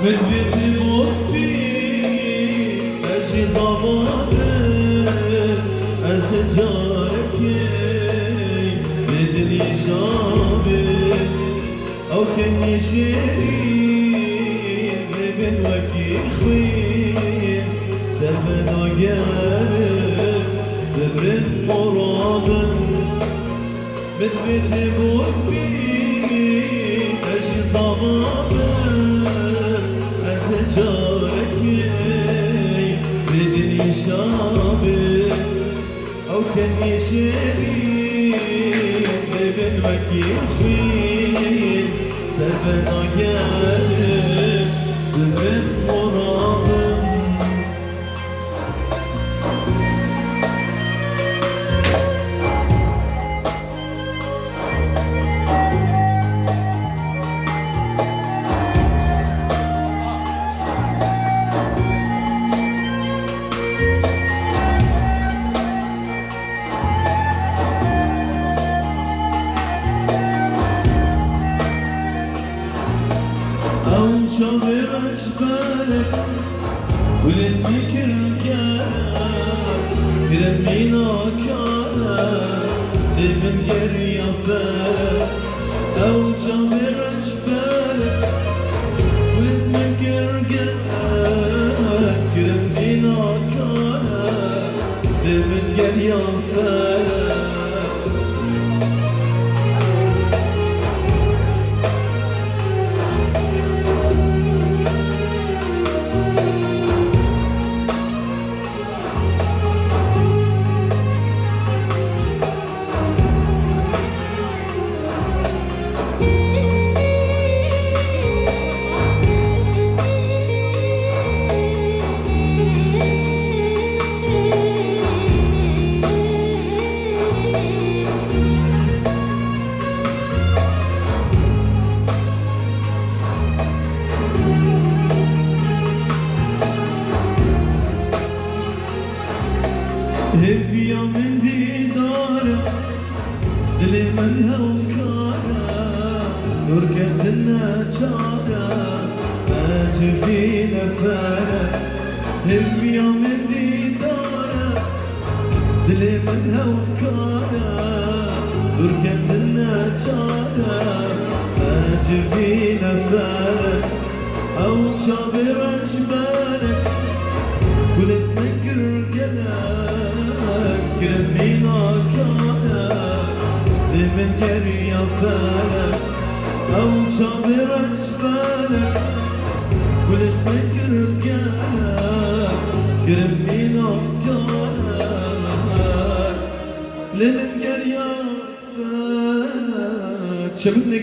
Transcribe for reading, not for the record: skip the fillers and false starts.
من بيتي موفي أجي ظبابك أسجارك بدني شابك أو كان يشيرين لبن وكي خوين سفن وقارب ببرن مرابن من بيتي موفي أجي ظبابك أسجارك بدني شابك أو كان يشيرين لبن وكي خوين سفن وقارب ببرن مرابن شاطر أجبالك ولد مكر مكانك كرمينا كانك لمن قرية بالك أو شاطر أجبالك ولد مكر مكانك كرمينا كانك لمن قرية بالك هبيا من ديدارك لمن هوكارك وركت النجارك ما جبي نفارك هبيا من ديدارك لمن هوكارك وركت النجارك ما جبي نفارك أو شابر أجبالك قلت مكر قلك كرمينا كانك لمن قرية بالك أو شابر أجبالك قلت مكر قلك كرمينا كانك لمن قرية بالك شبكني